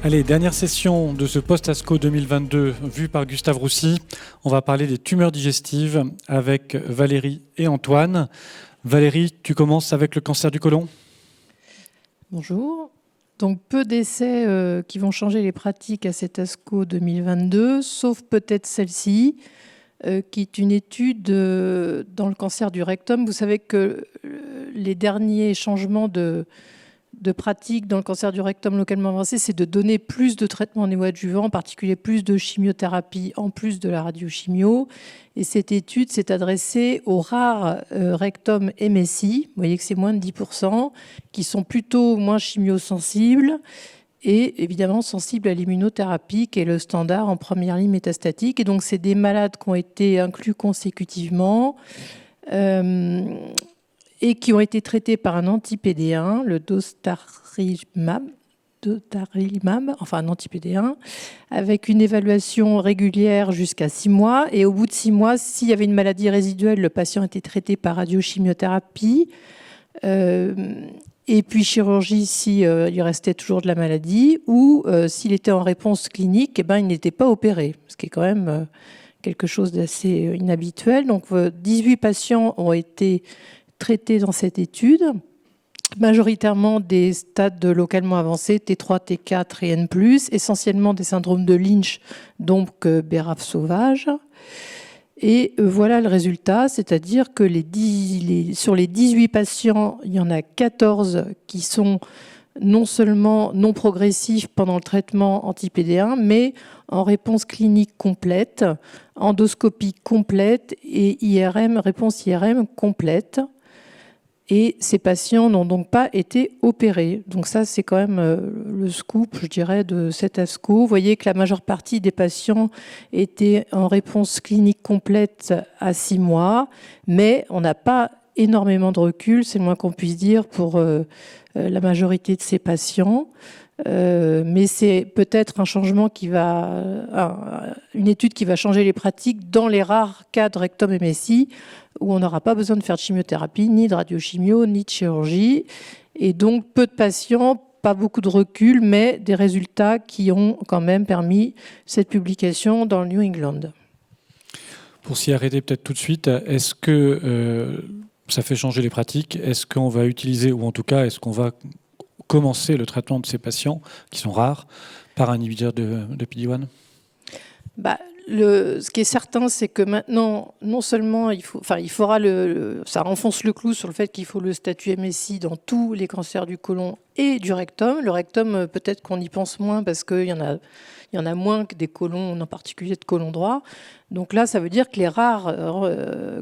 Allez, dernière session de ce post-ASCO 2022 vu par Gustave Roussy. On va parler des tumeurs digestives avec Valérie et Antoine. Valérie, tu commences avec le cancer du côlon. Bonjour. Donc peu d'essais qui vont changer les pratiques à cet ASCO 2022, sauf peut-être celle-ci, qui est une étude dans le cancer du rectum. Vous savez que les derniers changements de pratique dans le cancer du rectum localement avancé, c'est de donner plus de traitements néoadjuvants, en particulier plus de chimiothérapie en plus de la radiochimio. Et cette étude s'est adressée aux rares rectums MSI, vous voyez que c'est moins de 10%, qui sont plutôt moins chimiosensibles et évidemment sensibles à l'immunothérapie, qui est le standard en première ligne métastatique. Et donc, c'est des malades qui ont été inclus consécutivement et qui ont été traités par un anti-PD1, le dostarlimab, enfin un anti-PD1, avec une évaluation régulière jusqu'à 6 mois. Et au bout de 6 mois, s'il y avait une maladie résiduelle, le patient était traité par radiochimiothérapie. Et puis chirurgie s'il lui restait toujours de la maladie, ou s'il était en réponse clinique, il n'était pas opéré, ce qui est quand même quelque chose d'assez inhabituel. Donc 18 patients ont été traités dans cette étude, majoritairement des stades localement avancés, T3, T4 et N+, essentiellement des syndromes de Lynch, donc BRAF sauvage. Et voilà le résultat, c'est-à-dire que sur les 18 patients, il y en a 14 qui sont non seulement non progressifs pendant le traitement anti-PD1, mais en réponse clinique complète, endoscopie complète et réponse IRM complète. Et ces patients n'ont donc pas été opérés. Donc ça, c'est quand même le scoop, je dirais, de cet ASCO. Vous voyez que la majeure partie des patients étaient en réponse clinique complète à 6 mois, mais on n'a pas énormément de recul, c'est le moins qu'on puisse dire, pour la majorité de ces patients. Mais c'est peut-être un changement une étude qui va changer les pratiques dans les rares cas de rectum MSI où on n'aura pas besoin de faire de chimiothérapie, ni de radiochimio, ni de chirurgie. Et donc peu de patients, pas beaucoup de recul, mais des résultats qui ont quand même permis cette publication dans le New England. Pour s'y arrêter peut-être tout de suite, est-ce que ça fait changer les pratiques? Est-ce qu'on va utiliser, ou en tout cas, est-ce qu'on va commencer le traitement de ces patients, qui sont rares, par un inhibiteur de PD-1 ? Ce qui est certain, c'est que maintenant, non seulement ça enfonce le clou sur le fait qu'il faut le statut MSI dans tous les cancers du côlon et du rectum. Le rectum, peut-être qu'on y pense moins parce qu'il y en a moins que des côlons, en particulier de côlon droit. Donc là, ça veut dire que les rares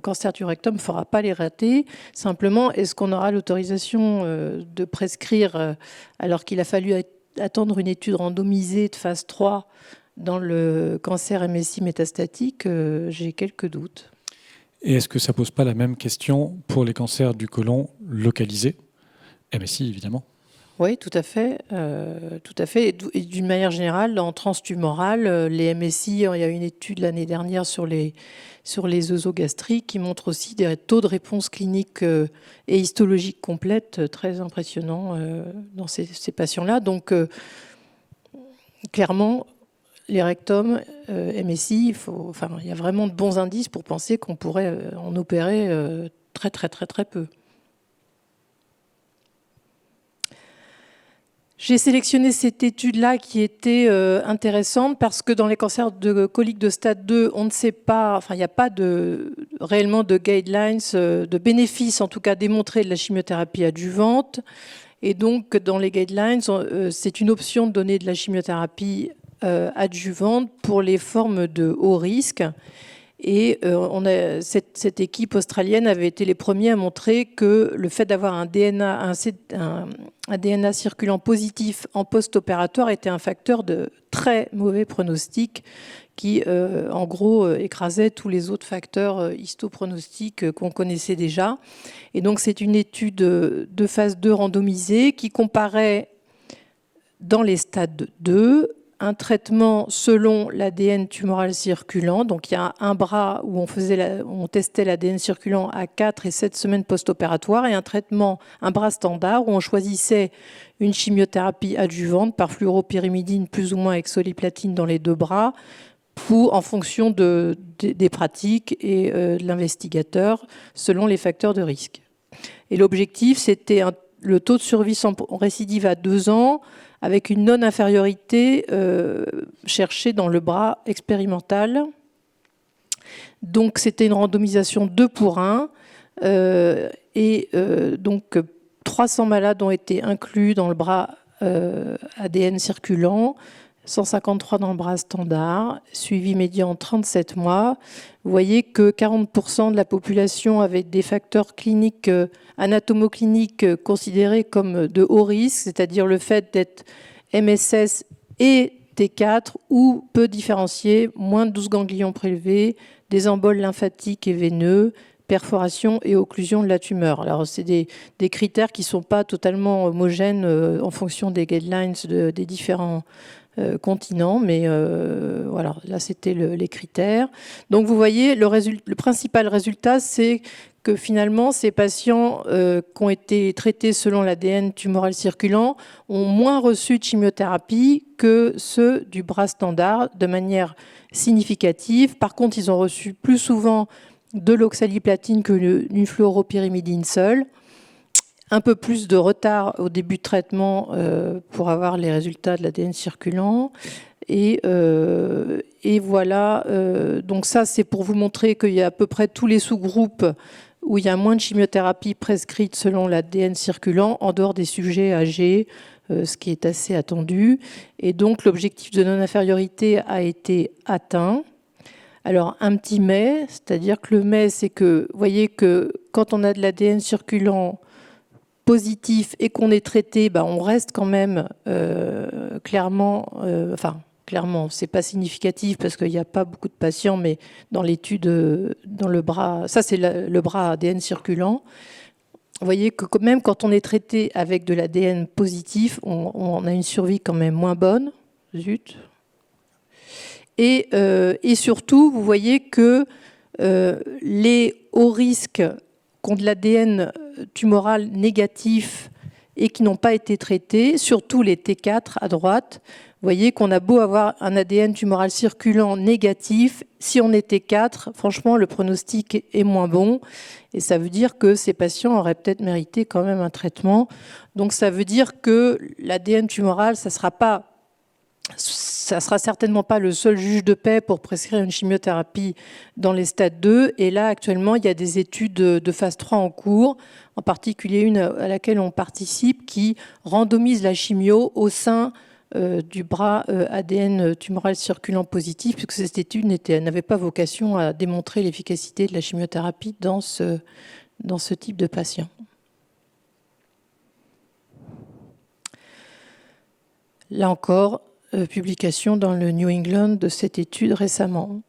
cancers du rectum, il ne faudra pas les rater. Simplement, est-ce qu'on aura l'autorisation de prescrire alors qu'il a fallu attendre une étude randomisée de phase 3 dans le cancer MSI métastatique, j'ai quelques doutes. Et est-ce que ça ne pose pas la même question pour les cancers du côlon localisés, MSI évidemment? Oui, tout à fait. Et d'une manière générale, en transtumorale, les MSI, il y a une étude l'année dernière sur les œsogastriques qui montre aussi des taux de réponse clinique et histologique complète très impressionnants dans ces patients-là. Donc, clairement, les rectums, MSI, il y a vraiment de bons indices pour penser qu'on pourrait en opérer très, très, très, très peu. J'ai sélectionné cette étude-là qui était intéressante parce que dans les cancers de colique de stade 2, on ne sait pas, il n'y a pas réellement de guidelines, de bénéfices en tout cas démontrés de la chimiothérapie adjuvante. Et donc, dans les guidelines, c'est une option de donner de la chimiothérapie adjuvante pour les formes de haut risque. Et cette équipe australienne avait été les premiers à montrer que le fait d'avoir un DNA circulant positif en post-opératoire était un facteur de très mauvais pronostic qui, en gros, écrasait tous les autres facteurs histopronostiques qu'on connaissait déjà. Et donc, c'est une étude de phase 2 randomisée qui comparait dans les stades 2 un traitement selon l'ADN tumoral circulant. Donc il y a un bras où on testait l'ADN circulant à 4 et 7 semaines post-opératoire et un bras standard où on choisissait une chimiothérapie adjuvante par fluoropyrimidine plus ou moins avec soliplatine dans les 2 bras en fonction des pratiques et de l'investigateur selon les facteurs de risque. Et l'objectif, c'était le taux de survie sans récidive à 2 ans avec une non-infériorité cherchée dans le bras expérimental. Donc c'était une randomisation 2 pour 1 donc 300 malades ont été inclus dans le bras ADN circulant, 153 dans le bras standard, suivi médian 37 mois. Vous voyez que 40% de la population avait des facteurs cliniques, anatomocliniques considérés comme de haut risque, c'est-à-dire le fait d'être MSS et T4 ou peu différenciés, moins de 12 ganglions prélevés, des emboles lymphatiques et veineux, perforation et occlusion de la tumeur. Alors, c'est des critères qui ne sont pas totalement homogènes en fonction des guidelines des différents continents, mais voilà, là c'était les critères. Donc vous voyez, le principal résultat, c'est que finalement ces patients qui ont été traités selon l'ADN tumoral circulant ont moins reçu de chimiothérapie que ceux du bras standard de manière significative. Par contre, ils ont reçu plus souvent de l'oxaliplatine que une fluoropyrimidine seule. Un peu plus de retard au début de traitement pour avoir les résultats de l'ADN circulant. Et voilà, donc ça c'est pour vous montrer qu'il y a à peu près tous les sous-groupes où il y a moins de chimiothérapie prescrite selon l'ADN circulant, en dehors des sujets âgés, ce qui est assez attendu. Et donc l'objectif de non-infériorité a été atteint. Alors un petit mais, c'est-à-dire que le mais, c'est que vous voyez que quand on a de l'ADN circulant positif et qu'on est traité, on reste quand même clairement, clairement, c'est pas significatif parce qu'il n'y a pas beaucoup de patients, mais dans l'étude, dans le bras, ça c'est le bras ADN circulant. Vous voyez que même quand on est traité avec de l'ADN positif, on a une survie quand même moins bonne. Zut. Et surtout, vous voyez que les hauts risques qui ont de l'ADN tumoral négatif et qui n'ont pas été traités, surtout les T4 à droite, vous voyez qu'on a beau avoir un ADN tumoral circulant négatif, si on est T4, franchement, le pronostic est moins bon. Et ça veut dire que ces patients auraient peut-être mérité quand même un traitement. Donc ça veut dire que l'ADN tumoral, ça sera certainement pas le seul juge de paix pour prescrire une chimiothérapie dans les stades 2. Et là, actuellement, il y a des études de phase 3 en cours, en particulier une à laquelle on participe, qui randomise la chimio au sein du bras ADN tumoral circulant positif, puisque cette étude n'avait pas vocation à démontrer l'efficacité de la chimiothérapie dans ce type de patient. Là encore, publication dans le New England de cette étude récemment.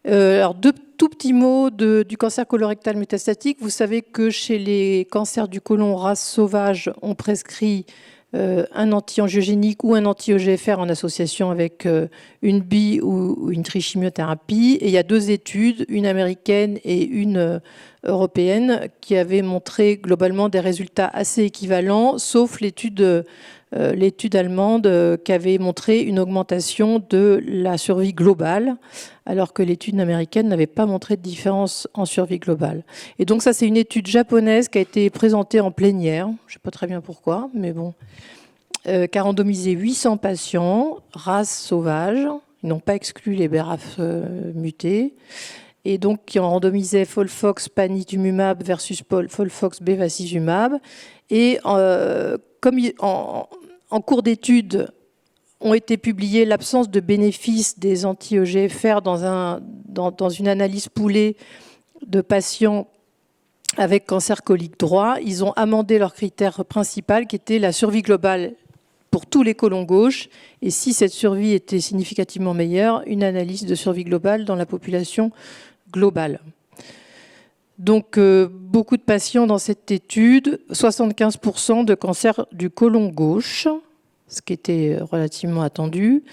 Alors, deux tout petits mots du cancer colorectal métastatique. Vous savez que chez les cancers du côlon race sauvage, on prescrit un anti-angiogénique ou un anti-EGFR en association avec une bi ou une trichimiothérapie. Et il y a 2 études, une américaine et une européenne, qui avaient montré globalement des résultats assez équivalents, sauf l'étude allemande qui avait montré une augmentation de la survie globale, alors que l'étude américaine n'avait pas montré de différence en survie globale. Et donc ça, c'est une étude japonaise qui a été présentée en plénière, je ne sais pas très bien pourquoi, mais bon, qui a randomisé 800 patients, race sauvage, ils n'ont pas exclu les BRAF mutés, et donc qui ont randomisé Folfox panitumumab versus Folfox bevacizumab, et comme en cours d'étude ont été publiées l'absence de bénéfice des anti-EGFR dans une analyse poolée de patients avec cancer colique droit, ils ont amendé leur critère principal qui était la survie globale pour tous les côlons gauches, et si cette survie était significativement meilleure, une analyse de survie globale dans la population globale. Donc, beaucoup de patients dans cette étude, 75% de cancer du côlon gauche, ce qui était relativement attendu.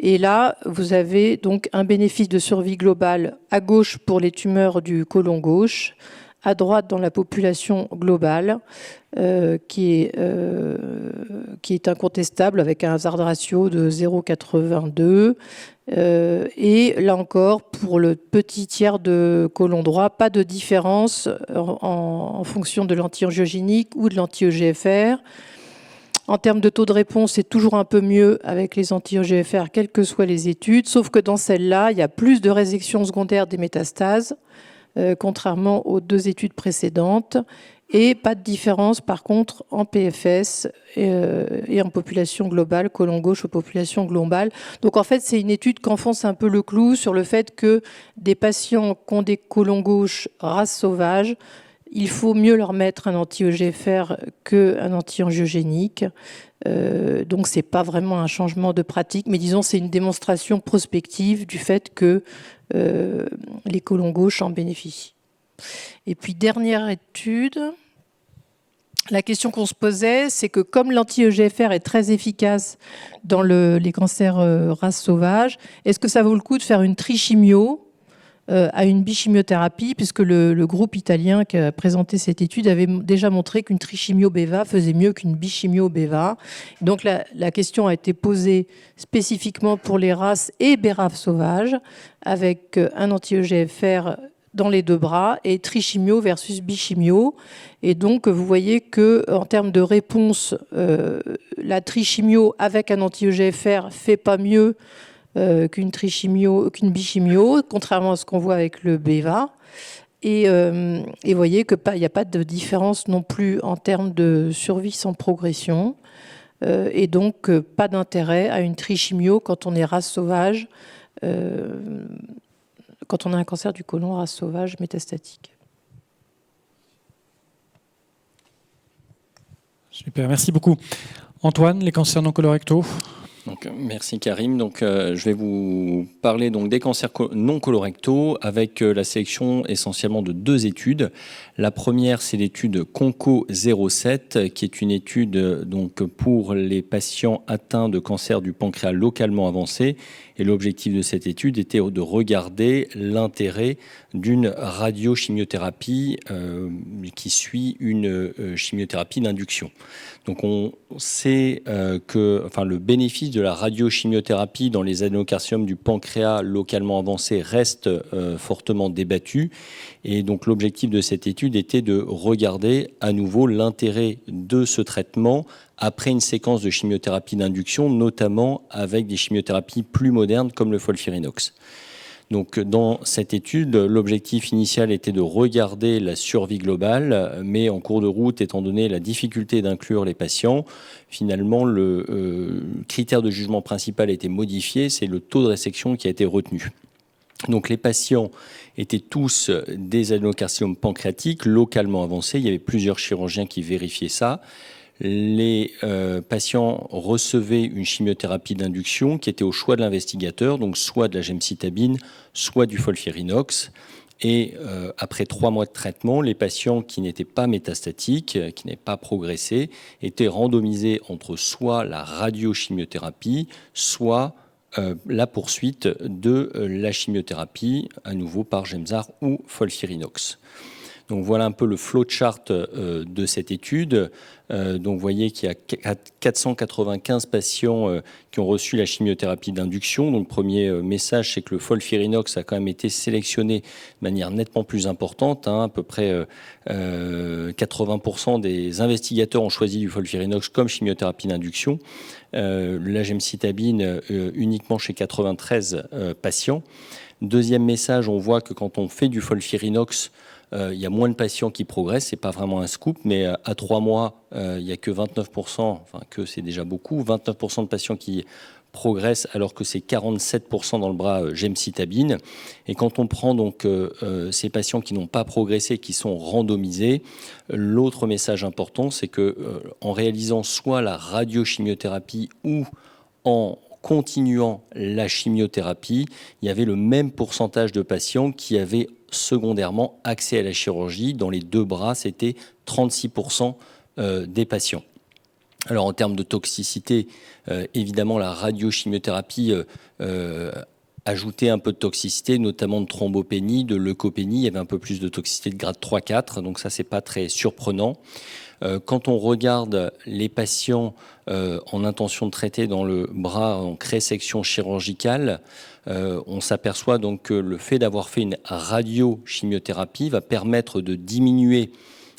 Et là, vous avez donc un bénéfice de survie globale à gauche pour les tumeurs du côlon gauche, à droite dans la population globale, qui est incontestable avec un hazard ratio de 0,82. Et là encore, pour le petit tiers de côlon droit, pas de différence en fonction de l'anti-angiogénique ou de l'anti-EGFR. En termes de taux de réponse, c'est toujours un peu mieux avec les anti-EGFR, quelles que soient les études, sauf que dans celle-là, il y a plus de résection secondaire des métastases, contrairement aux 2 études précédentes, et pas de différence par contre en PFS et en population globale, côlon gauche aux populations globales. Donc en fait, c'est une étude qui enfonce un peu le clou sur le fait que des patients qui ont des côlons gauche race sauvage, il faut mieux leur mettre un anti-EGFR qu'un anti-angiogénique. Donc, ce n'est pas vraiment un changement de pratique, mais disons, c'est une démonstration prospective du fait que les côlons gauches en bénéficient. Et puis, dernière étude, la question qu'on se posait, c'est que comme l'anti-EGFR est très efficace dans les cancers race sauvage, est-ce que ça vaut le coup de faire une trichimio à une bichimiothérapie, puisque le groupe italien qui a présenté cette étude avait déjà montré qu'une trichimio-beva faisait mieux qu'une bichimio-beva. Donc la question a été posée spécifiquement pour les races et BRAF sauvages, avec un anti-EGFR dans les 2 bras et trichimio versus bichimio. Et donc, vous voyez qu'en termes de réponse, la trichimio avec un anti-EGFR ne fait pas mieux qu'une bichimio, contrairement à ce qu'on voit avec le BEVA. Et vous voyez qu'il n'y a pas de différence non plus en termes de survie sans progression. Et donc, pas d'intérêt à une trichimio quand on est race sauvage, quand on a un cancer du côlon race sauvage métastatique. Super, merci beaucoup. Antoine, les cancers non colorectaux ? Donc, merci Karim. Donc, je vais vous parler donc, des cancers non colorectaux avec la sélection essentiellement de 2 études. La première, c'est l'étude CONCO 07, qui est une étude donc, pour les patients atteints de cancer du pancréas localement avancé. Et l'objectif de cette étude était de regarder l'intérêt d'une radiochimiothérapie qui suit une chimiothérapie d'induction. Donc on sait que le bénéfice de la radiochimiothérapie dans les adénocarcinomes du pancréas localement avancé reste fortement débattu. Et donc l'objectif de cette étude était de regarder à nouveau l'intérêt de ce traitement après une séquence de chimiothérapie d'induction, notamment avec des chimiothérapies plus modernes comme le FOLFIRINOX. Donc, dans cette étude, l'objectif initial était de regarder la survie globale, mais en cours de route, étant donné la difficulté d'inclure les patients, finalement, le critère de jugement principal a été modifié, c'est le taux de résection qui a été retenu. Donc, les patients étaient tous des adénocarcinomes pancréatiques localement avancés. Il y avait plusieurs chirurgiens qui vérifiaient ça. Les patients recevaient une chimiothérapie d'induction qui était au choix de l'investigateur, donc soit de la gemcitabine, soit du FOLFIRINOX. Et après 3 mois de traitement, les patients qui n'étaient pas métastatiques, qui n'avaient pas progressé, étaient randomisés entre soit la radiochimiothérapie, soit la poursuite de la chimiothérapie, à nouveau par Gemzar ou FOLFIRINOX. Donc voilà un peu le flowchart de cette étude. Donc vous voyez qu'il y a 495 patients qui ont reçu la chimiothérapie d'induction. Donc le premier message, c'est que le FOLFIRINOX a quand même été sélectionné de manière nettement plus importante. À peu près 80% des investigateurs ont choisi du FOLFIRINOX comme chimiothérapie d'induction. La gemcitabine uniquement chez 93 patients. Deuxième message, on voit que quand on fait du FOLFIRINOX, il y a moins de patients qui progressent, c'est pas vraiment un scoop, mais à 3 mois, il n'y a que 29%, c'est déjà beaucoup, 29% de patients qui progressent alors que c'est 47% dans le bras gemcitabine. Et quand on prend donc ces patients qui n'ont pas progressé, qui sont randomisés, l'autre message important, c'est que en réalisant soit la radiochimiothérapie ou en continuant la chimiothérapie, il y avait le même pourcentage de patients qui avaient secondairement accès à la chirurgie. Dans les 2 bras, c'était 36% des patients. Alors en termes de toxicité, évidemment la radiochimiothérapie ajoutait un peu de toxicité, notamment de thrombopénie, de leucopénie. Il y avait un peu plus de toxicité de grade 3-4, donc ça c'est pas très surprenant. Quand on regarde les patients en intention de traiter dans le bras en résection chirurgicale, on s'aperçoit donc que le fait d'avoir fait une radiochimiothérapie va permettre de diminuer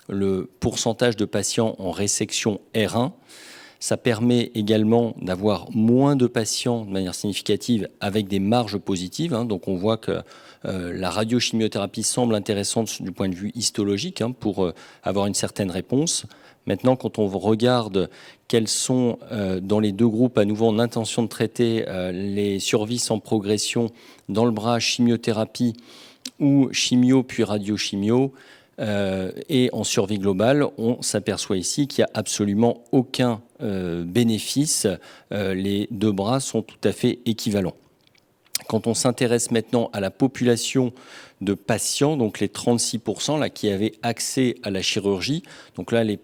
le pourcentage de patients en résection R1. Ça permet également d'avoir moins de patients de manière significative avec des marges positives. Donc on voit que la radiochimiothérapie semble intéressante du point de vue histologique pour avoir une certaine réponse. Maintenant, quand on regarde quels sont dans les deux groupes à nouveau en intention de traiter les survies sans progression dans le bras chimiothérapie ou chimio puis radiochimio, et en survie globale, on s'aperçoit ici qu'il n'y a absolument aucun bénéfice. Les deux bras sont tout à fait équivalents. Quand on s'intéresse maintenant à la population de patients, donc les 36% là, qui avaient accès à la chirurgie, donc là les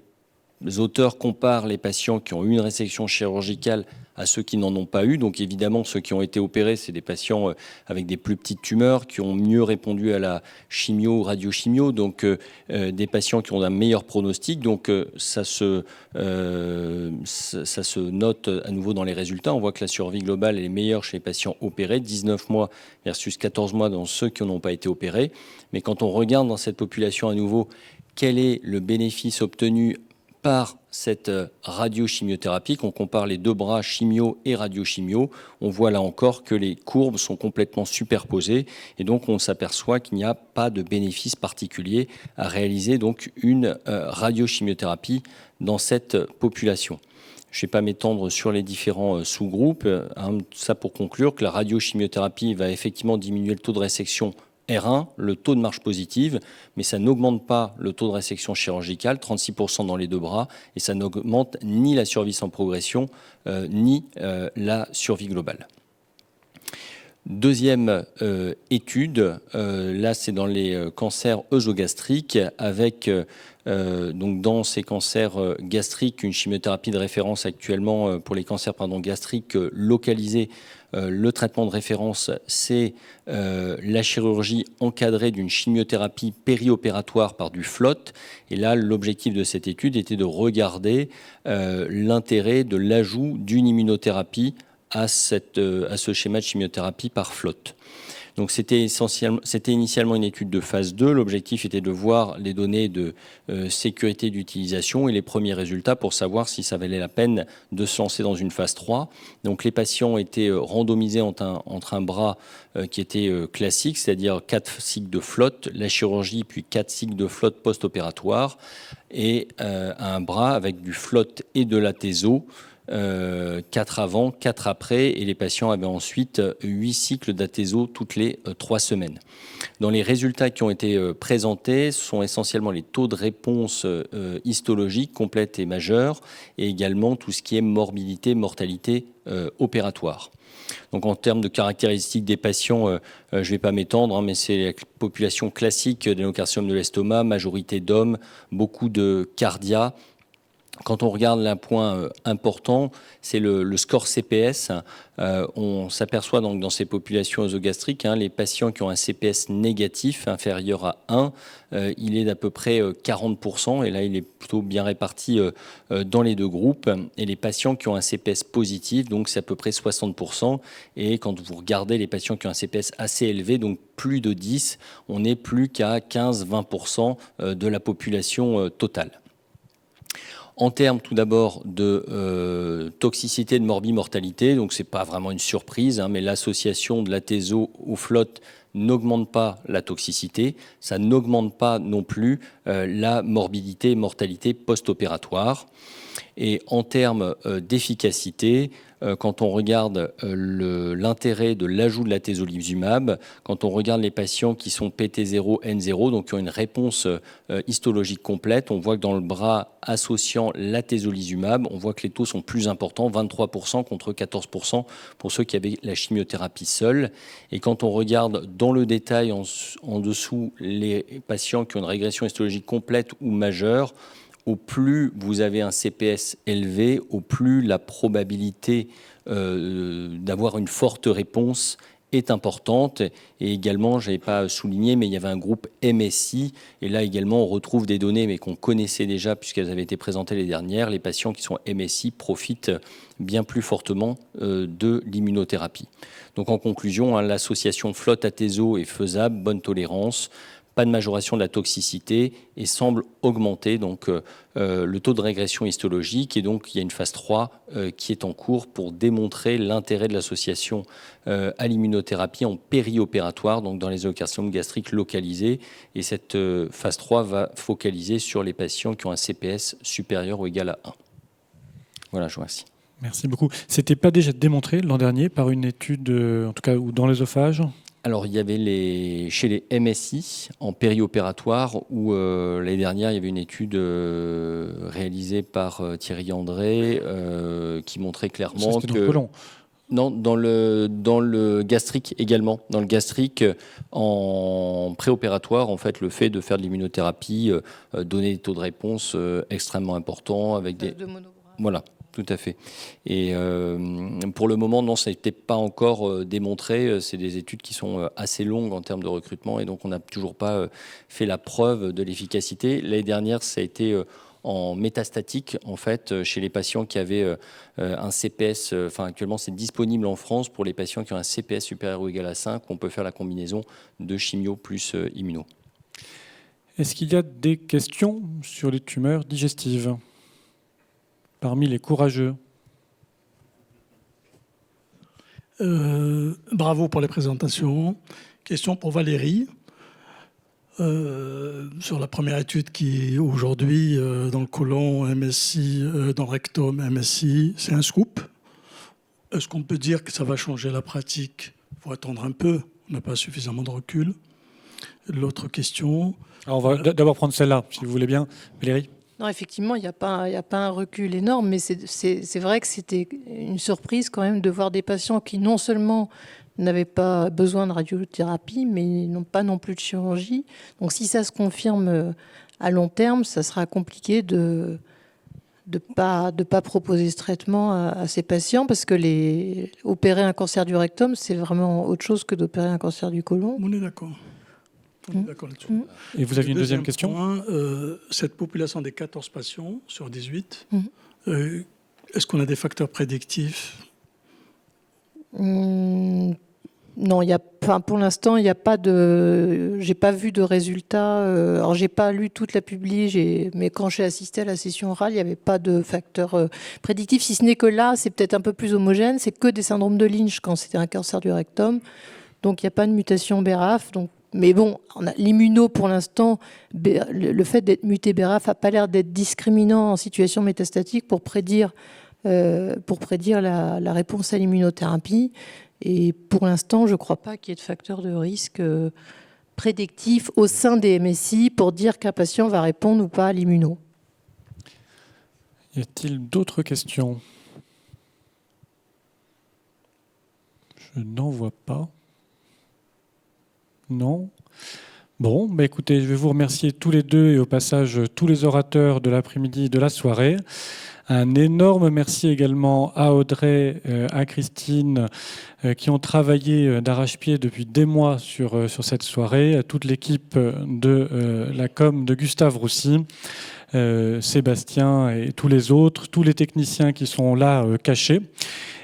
auteurs comparent les patients qui ont eu une résection chirurgicale à ceux qui n'en ont pas eu. Donc évidemment, ceux qui ont été opérés, c'est des patients avec des plus petites tumeurs qui ont mieux répondu à la chimio ou radiochimio, donc des patients qui ont un meilleur pronostic. Donc ça se note à nouveau dans les résultats. On voit que la survie globale est meilleure chez les patients opérés, 19 mois versus 14 mois dans ceux qui n'ont pas été opérés. Mais quand on regarde dans cette population à nouveau, quel est le bénéfice obtenu par cette radiochimiothérapie, qu'on compare les deux bras chimio et radiochimio, on voit là encore que les courbes sont complètement superposées et donc on s'aperçoit qu'il n'y a pas de bénéfice particulier à réaliser donc une radiochimiothérapie dans cette population. Je ne vais pas m'étendre sur les différents sous-groupes. Ça pour conclure que la radiochimiothérapie va effectivement diminuer le taux de résection R1, le taux de marge positive, mais ça n'augmente pas le taux de résection chirurgicale, 36% dans les deux bras, et ça n'augmente ni la survie sans progression, ni la survie globale. Deuxième étude, là c'est dans les cancers œsogastriques, avec donc dans ces cancers gastriques, une chimiothérapie de référence actuellement pour les cancers gastriques localisés. Le traitement de référence, c'est la chirurgie encadrée d'une chimiothérapie périopératoire par du FLOT. Et là, l'objectif de cette étude était de regarder l'intérêt de l'ajout d'une immunothérapie à ce schéma de chimiothérapie par FLOT. Donc c'était initialement une étude de phase 2. L'objectif était de voir les données de sécurité d'utilisation et les premiers résultats pour savoir si ça valait la peine de se lancer dans une phase 3. Donc les patients étaient randomisés entre un bras qui était classique, c'est-à-dire 4 cycles de flotte, la chirurgie, puis 4 cycles de flotte post-opératoire, et un bras avec du flotte et de l'athéso. 4 avant, 4 après, et les patients avaient ensuite 8 cycles d'athéso toutes les 3 semaines. Dans les résultats qui ont été présentés, ce sont essentiellement les taux de réponse histologique complète et majeure, et également tout ce qui est morbidité, mortalité opératoire. Donc en termes de caractéristiques des patients, je ne vais pas m'étendre, mais c'est la population classique d'adénocarcinome de l'estomac, majorité d'hommes, beaucoup de cardia. Quand on regarde un point important, c'est le score CPS. On s'aperçoit donc dans ces populations œsogastriques, les patients qui ont un CPS négatif inférieur à 1, il est d'à peu près 40%, et là il est plutôt bien réparti dans les deux groupes. Et les patients qui ont un CPS positif, donc c'est à peu près 60%. Et quand vous regardez les patients qui ont un CPS assez élevé, donc plus de 10, on n'est plus qu'à 15-20% de la population totale. En termes tout d'abord de toxicité, de morbimortalité, donc ce n'est pas vraiment une surprise, mais l'association de l'athéso au flotte n'augmente pas la toxicité, ça n'augmente pas non plus la morbidité et mortalité post-opératoire. Et en termes d'efficacité, quand on regarde l'intérêt de l'ajout de l'atezolizumab, quand on regarde les patients qui sont PT0, N0, donc qui ont une réponse histologique complète, on voit que dans le bras associant l'atezolizumab, on voit que les taux sont plus importants, 23% contre 14% pour ceux qui avaient la chimiothérapie seule. Et quand on regarde dans le détail en dessous les patients qui ont une régression histologique complète ou majeure, au plus vous avez un CPS élevé, au plus la probabilité d'avoir une forte réponse est importante. Et également, je n'avais pas souligné, mais il y avait un groupe MSI. Et là également, on retrouve des données, mais qu'on connaissait déjà puisqu'elles avaient été présentées les dernières. Les patients qui sont MSI profitent bien plus fortement de l'immunothérapie. Donc en conclusion, l'association flotte-athézo est faisable, bonne tolérance, pas de majoration de la toxicité et semble augmenter donc, le taux de régression histologique. Et donc, il y a une phase 3 qui est en cours pour démontrer l'intérêt de l'association à l'immunothérapie en périopératoire, donc dans les adénocarcinomes gastriques localisés. Et cette phase 3 va focaliser sur les patients qui ont un CPS supérieur ou égal à 1. Voilà, je vous remercie. Merci beaucoup. C'était pas déjà démontré l'an dernier par une étude, en tout cas, ou dans l'œsophage ? Alors, il y avait chez les MSI en périopératoire où l'année dernière, il y avait une étude réalisée par Thierry André qui montrait clairement ça, c'était dans le côlon. Non, dans le gastrique également. Dans le gastrique, en préopératoire, en fait, le fait de faire de l'immunothérapie donnait des taux de réponse extrêmement importants avec des... Voilà. Tout à fait. Et pour le moment, non, ça n'était pas encore démontré. C'est des études qui sont assez longues en termes de recrutement et donc on n'a toujours pas fait la preuve de l'efficacité. L'année dernière, ça a été en métastatique, en fait, chez les patients qui avaient un CPS. Enfin, actuellement, c'est disponible en France pour les patients qui ont un CPS supérieur ou égal à 5. On peut faire la combinaison de chimio plus immuno. Est-ce qu'il y a des questions sur les tumeurs digestives ? Parmi les courageux. Bravo pour les présentations. Question pour Valérie. Sur la première étude qui, aujourd'hui, dans le côlon MSI, dans le rectum MSI, c'est un scoop. Est-ce qu'on peut dire que ça va changer la pratique ? Il faut attendre un peu. On n'a pas suffisamment de recul. L'autre question... Alors on va d'abord prendre celle-là, si vous voulez bien. Valérie ? Non, effectivement, il n'y a pas un recul énorme, mais c'est vrai que c'était une surprise quand même de voir des patients qui non seulement n'avaient pas besoin de radiothérapie, mais n'ont pas non plus de chirurgie. Donc si ça se confirme à long terme, ça sera compliqué de pas proposer ce traitement à ces patients, parce que opérer un cancer du rectum, c'est vraiment autre chose que d'opérer un cancer du côlon. On est d'accord. On est d'accord là-dessus. Et vous aviez une deuxième question ? Point, cette population des 14 patients sur 18, est-ce qu'on a des facteurs prédictifs ? Non, pour l'instant, il n'y a pas de... J'ai pas vu de résultats. Alors, j'ai pas lu toute la publi, mais quand j'ai assisté à la session orale, il n'y avait pas de facteurs prédictifs, si ce n'est que là, c'est peut-être un peu plus homogène. C'est que des syndromes de Lynch quand c'était un cancer du rectum. Donc, il n'y a pas de mutation BRAF. Donc, mais bon, l'immuno, pour l'instant, le fait d'être muté BRAF n'a pas l'air d'être discriminant en situation métastatique pour prédire la réponse à l'immunothérapie. Et pour l'instant, je ne crois pas qu'il y ait de facteurs de risque prédictifs au sein des MSI pour dire qu'un patient va répondre ou pas à l'immuno. Y a-t-il d'autres questions ? Je n'en vois pas. Non. Bon, écoutez, je vais vous remercier tous les deux et au passage tous les orateurs de l'après-midi et de la soirée. Un énorme merci également à Audrey, à Christine, qui ont travaillé d'arrache-pied depuis des mois sur cette soirée, à toute l'équipe de la com de Gustave Roussy, Sébastien et tous les autres, tous les techniciens qui sont là cachés.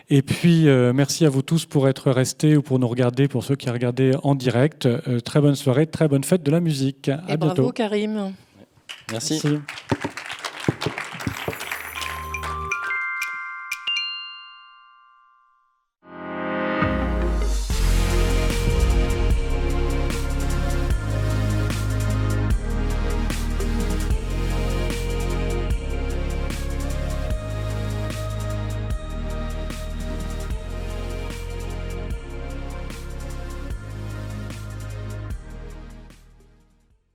Et puis, merci à vous tous pour être restés ou pour nous regarder, pour ceux qui regardaient en direct. Très bonne soirée, très bonne fête de la musique. Et bravo, Karim. Merci. Merci.